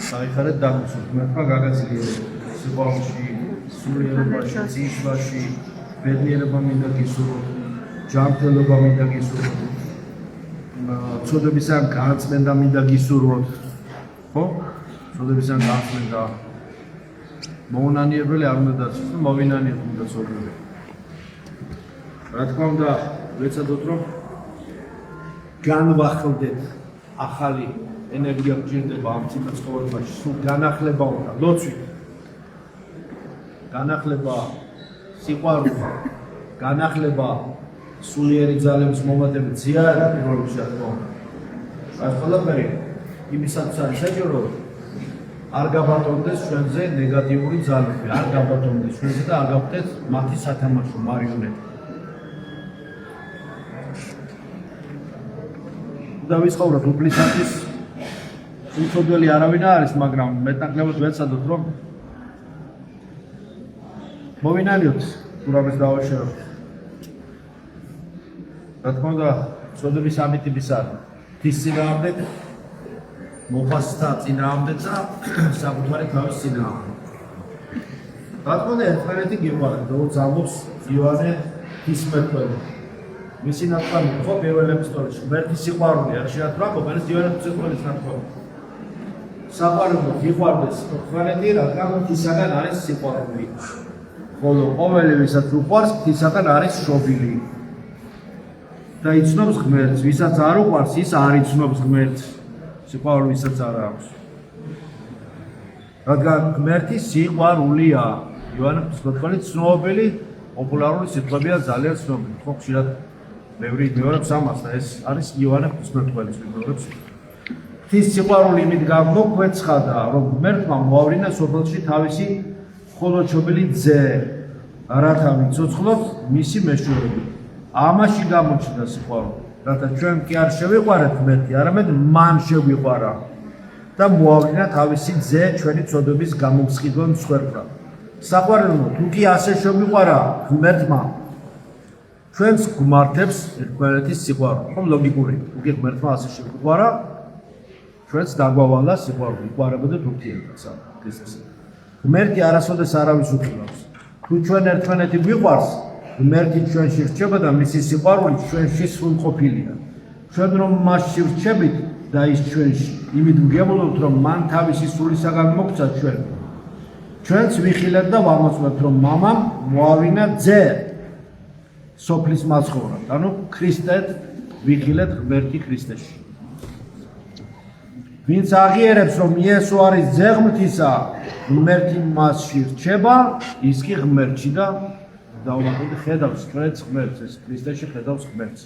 საიხარეთ დაგუცოთ მართლა გაგაძლიერეთ სიყვარულში, სულიერობაში, წინსვლაში, ბედნიერება მინდა გისურვოთ, ჯანმრთელობა მინდა გისურვოთ, ცოდვებისგან განწმენდა მინდა გისურვოთ, ხო? ცოდვებისგან განწმენდა მოუნანიებელი არ უნდა დაცვას, მოვინანიოთ უნდა ცოდვები. რა თქმა უნდა, ვეცადოთ რომ განვახილდეთ ახალი ენერგია გჭირდება ამ ციხე-ცხოვრებაში, სულ განახლება უნდა, ლოცვით. განახლება სიყვარული, განახლება სულიერი ძალების მომატებით ზიარება პირველ რიგში. ეს ყველაფერი იმისათვის არის საჭირო, არ გაბატონდეს ჩვენზე ნეგატიური ძალები, არ გაბატონდეს ჩვენზე და არ გავხდეთ მათი სათამაშო მარიონეტი. და ვისყავროთ უფლისათვის უცოდველი არავინ არის, მაგრამ მეტნაკლებად ვეცადოთ რომ მოვინანიოთ თურამეს დავაშეროთ. რა თქმა უნდა, ცოდვების ამი ტიპის არის. ღვთის წინააღმდეგ, მოხასთა წინააღმდეგ და საკუთარი თავის წინააღმდეგ. რა თქმა უნდა, ერთმანეთი გიყვარეთ, როგორც ამბობს იოანე ღვთისმეტყველი. მისი ნათქვამი ხო პირველ ეპისტოლეში, ღმერთის სიყვარული არ შეათვრა, ყოველს იოანე ღვთისმეტყველის ნათქვამი. საყვარელო გიყვარდეს ერთმანეთი, რადგან ღვთისაგან არის სიყვარული. ხოლო ყოველი ვისაც უყვარს, ღვთისაგან არის შობილი. და იცნობს ღმერთს, ვისაც არ უყვარს, ის არ იცნობს ღმერთს. სიყვარული ვისაც არ აქვს. რადგან ღმერთი სიყვარულია. იოანე ღვთისმეტყველი ცნობილი, პოპულარული სიტყვებია ძალიან ცნობილი. ხო, ხშირად ბევრი მეორებს ამას და ეს არის იოანე ღვთისმეტყველის ვიმეორებს. ღვთის სიყვარული იმით გამოგვეცხადა, რომ ღმერთმა მოავლინა სოფელში თავისი მხოლოდშობილი ძე, რათა ვიცოცხლოთ მისი მეშვეობით. ამაში გამოჩნდა სიყვარული, რათა ჩვენ კი არ შევიყვარეთ ღმერთი, არამედ მან შევიყვარა და მოავლინა თავისი ძე ჩვენი ცოდვების გამომსხიდველ მსხვერპლად. საყვარელო, თუ კი ასე შევიყვარა ღმერთმა, ჩვენს გვმართებს ერთმანეთის სიყვარული. ხომ ლოგიკური, თუ კი ღმერთმა ასე შევიყვარა, ჩვენს დაგვავალა სიყვარული, იყვარებოდეთ ურთიერთობას ქრისტესთან. ღმერთი არასოდეს არავის უხილავს. თუ ჩვენ ერთმანეთი გვიყვარს, ღმერთი ჩვენში რჩება და მისი სიყვარული ჩვენში სრულყოფილია. ჩვენ რომ მასში რჩებით და ის ჩვენში, იმით ვგებულობთ, რომ მან თავისი სულისაგან მოგცა ჩვენ. ჩვენც ვიხილეთ და ვამოწმებთ, რომ მამამ მოავლინა ძე სოფლის მაცხოვრად, ანუ ქრისტედ ვიხილეთ ღმერთი ქრისტეში. ვინც აღიერებს, რომ იესო არის ძე ღმრთისა, ღმერთი მასში რჩება, ის კი ღმერთში და დაუმატებით ხედავს ჩვენს ღმერთს, ეს ქრისტეში ხედავს ღმერთს.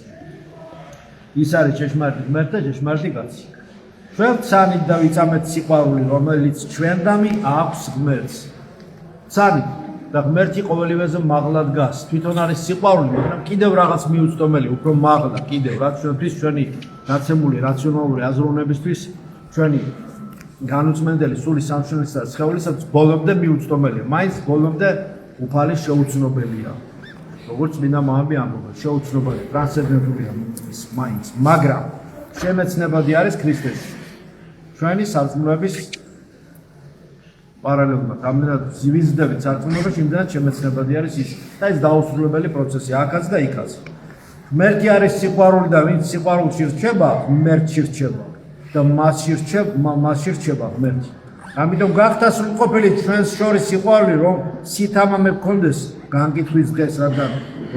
ის არის ჭეშმარიტი ღმერთი და ჭეშმარიტი კაცი. ჩვენ ვცანით და ვიწამეთ სიყვარული, რომელიც ჩვენდამი აქვს ღმერთს. ვცანით და ღმერთი ყოველივეზე მაღლა დგას. თვითონ არის სიყვარული, მაგრამ კიდევ რაღაც მიუწვდომელი, უფრო მაღლა, კიდევ რაც ჩვენთვის ჩვენი დაცემული რაციონალური აზროვნებისთვის ჩვენი განუწმენდელი სული სამშვენისა და სხეულისათვის ბოლომდე მიუწვდომელია. მაინც ბოლომდე უფალი შეუცნობელია. როგორც მინდა მომაბი ამბობა, შეუცნობელი, ტრანსცენდენტულია ის მაინც, მაგრამ შემეცნებადი არის ქრისტეში. ჩვენი სარწმუნოების პარალელურად, ამდენად ვიზრდებით სარწმუნოებაში, იმდენად შემეცნებადი არის ის და ეს დაუსრულებელი პროცესია, აქაც და იქაც. ღმერთი არის სიყვარული და ვინც სიყვარულში რჩება, ღმერთში რჩება და მასში რჩება ღმერთი. ამიტომ გახდა სრულყოფილი ჩვენს შორის სიყვარული, რომ სითამამე გქონდეს განკითხვის დღეს, რადგან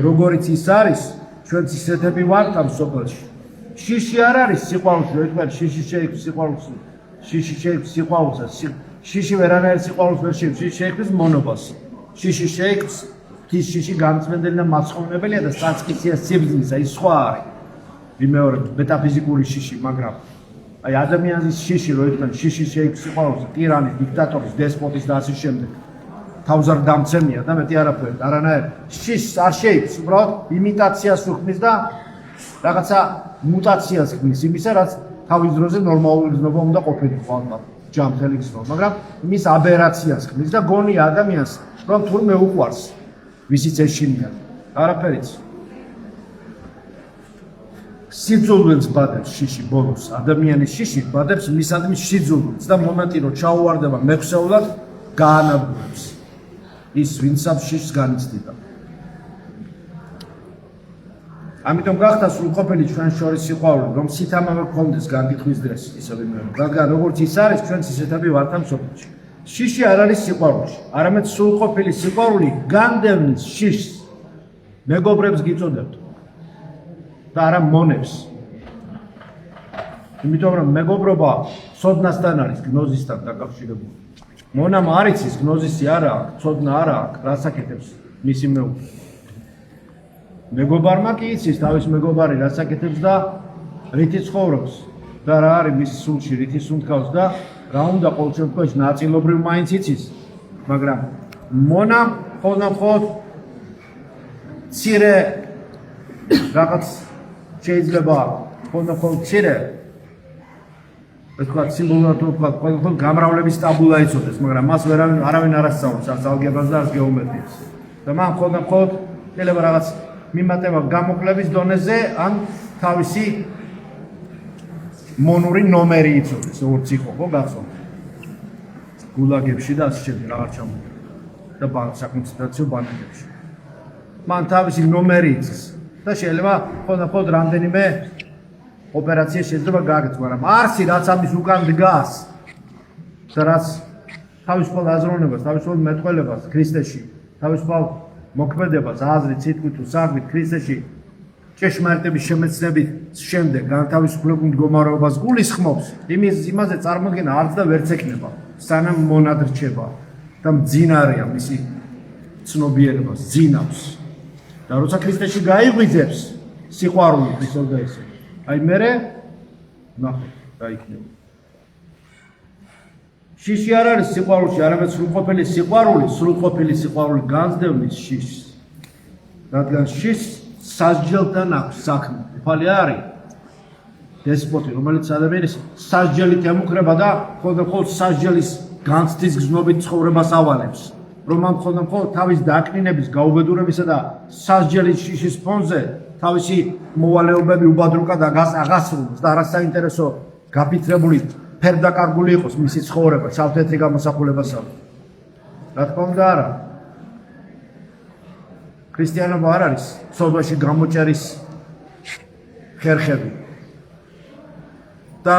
როგორიც ის არის, ჩვენც ისეთები ვართ ამ სოფელში. შიში არ არის სიყვარულში, ერთმანეთ შიში შეიქმს სიყვარულს, შიში შეიქმს სიყვარულს, შიში ვერანაირ სიყვარულს ვერ შეიქმს, შიში შეიქმს მონობას. შიში შეიქმს ღვთის შიში განწმენდელი და მაცხოვრებელია და საწყისია სიბრძნისა, ის სხვა არის. ვიმეორებ მეტაფიზიკური შიში, მაგრამ აი ადამიანის შიში, რო ითქვენ, შიში შეიქმს სიყვარულს, ტირანის, დიქტატორის, დესპოტის და ასე შემდეგ. თავზარდამცემია და მეტი არაფერი, არანაირ შიშს არ შეიქმს, უბრალოდ იმიტაციას უქმნის და რაღაცა მუტაციას ქმნის იმისა, რაც თავის დროზე ნორმალური გზნობა უნდა ყოფილიყო ალბათ, ჯანმრთელი გზნობა, მაგრამ იმის აბერაციას ქმნის და გონია ადამიანს, რომ თურმე უყვარს, ვისიც ეშინია, არაფერიც. სიძულვილს ბადებს შიში ბოლოს, ადამიანის შიში ბადებს მისადმის სიძულვილს და მომენტი რომ ჩაუვარდება მეხსეულად გაანადგურებს ის ვინცაც შიშს განიცდიდა. ამიტომ გახდა სრულყოფილი ჩვენ შორის სიყვარული, რომ სითამამე გქონდეს განგითხვის დღეს ისევე მე. რადგან როგორც ის არის, ჩვენც ისეთები ვართ ამ სოფელში. შიში არ არის სიყვარულში, არამედ სრულყოფილი სიყვარული განდევნის შიშს მეგობრებს გიწოდებთ და არა მონებს. იმიტომ რომ მეგობრობა ცოდნასთან არის, გნოზისთან დაკავშირებული. მონამ არ იცის გნოზისი არა აქვს, ცოდნა არა აქვს, რას აკეთებს მისი მეუღლე. მეგობარმა კი იცის თავის მეგობარი რას აკეთებს და რითი ცხოვრობს და რა არის მის სულში, რითი სუნთქავს და რა უნდა ყოველ შემთხვევაში ნაწილობრივ მაინც იცის, მაგრამ მონამ ხოლმე მცირე რაღაც შეიძლება ხოლმე მცირე ვთქვათ სიმბოლურად ვთქვათ ყოველთვის გამრავლების ტაბულა იცოდეს, მაგრამ მას არავინ არ ასწავლებს არც ალგებრას და არც გეომეტრიას. და მან ხოლმე შეიძლება რაღაც მიმატება გამოკლების დონეზე ან თავისი მონური ნომერი იცოდეს, როგორც იყო, ხო გახსოვთ? გულაგებში და ასე შემდეგ რაღაც ჩამოდგა და საკონცენტრაციო ბანაკებში. მან თავისი ნომერი იცის და შეიძლება ხოლმე რამდენიმე ოპერაცია შეიძლება გააკეთოს, მაგრამ არსი რაც ამის უკან დგას და რაც თავისუფალ აზროვნებას, თავისუფალ მეტყველებას ქრისტეში, თავისუფალ მოქმედებას, აზრით, სიტყვით თუ საქმით ქრისტეში ჭეშმარიტების შემეცნებით შემდეგ განთავისუფლებულ მდგომარეობას გულისხმობს, იმაზე წარმოქმნა არც და ვერც ექნება, სანამ მონადრჩება და მძინარეა მისი ცნობიერებას, ძინავს. და როცა ქრისტეში გაიღვიძებს სიყვარული ქრისტეს და ესე. აი მერე ნახე რა იქნება. შიში არ არის სიყვარულში, არამედ სრულყოფილი სიყვარული განსდევნის შიშს. რადგან შიშს სასჯელთან აქვს საქმე. უფალი არის დესპოტი, რომელიც ადამიანის სასჯელით ემუქრება და ხოლმე სასჯელის განცდის გზნობით ცხოვრებას ავალებს. რომ ამ ხოლმე თავის დაკნინების, გაუბედურებისა და სასჯელის შიშის ფონზე თავისი მოვალეობები უბადრუკა და აღასრულოს და არასაინტერესო გაფიცრებული ფერდაკარგული იყოს მისი ცხოვრება, შავ-თეთრი გამოსახულებასავით. რა თქმა უნდა არა. ქრისტიანობა არ არის ცოდვაში გამოჭერის ხერხები და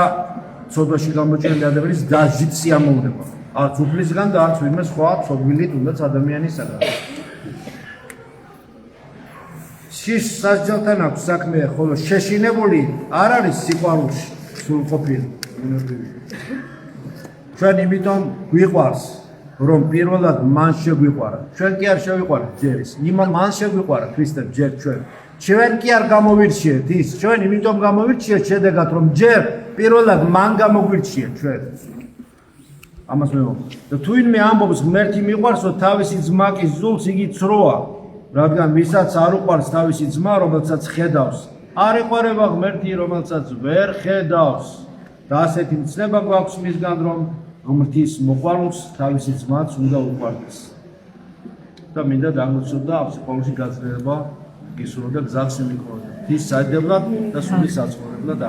ცოდვაში გამოჭერილი ადამიანის დასჯით სიამოვნება. არც უფლისგან და არც ვინმე სხვა ცოდვილით უნდაც ადამიანისაგან. შიშს სასჯელთან აქვს საქმე, ხოლო შეშინებული არ არის სიყვარულში სრულყოფილი. ჩვენ იმიტომ გვიყვარს, რომ პირველად მან შეგვიყვარა. ჩვენ კი არ შევიყვარეთ ჯერ ის. მან შეგვიყვარა ქრისტემ ჯერ ჩვენ. ჩვენ კი არ გამოვირჩიეთ ის. ჩვენ იმიტომ გამოვირჩიეთ შედეგად, რომ ჯერ პირველად მან გამოგვირჩიეთ ჩვენ. ამას მე ვამბობ. და თუ ვინმე ამბობს ღმერთი მიყვარსო თავისი ძმა კი ზულს იგი ცროა. რადგან ვისაც არ უყვარს თავისი ძმა, რომელსაც ხედავს, არ ეყვარება ღმერთი, რომელსაც ვერ ხედავს. და ასეთი მცნება გვაქვს მისგან, რომ ღმრთის მოყვარულს თავისი ძმაც უნდა უყვარდეს. და მინდა დაგვეცოდო ამ სიყვარულში გაძლიერება, გისურვებდა გზას იმიქროდა. ის საიდებლად და სული საცხოვრებლად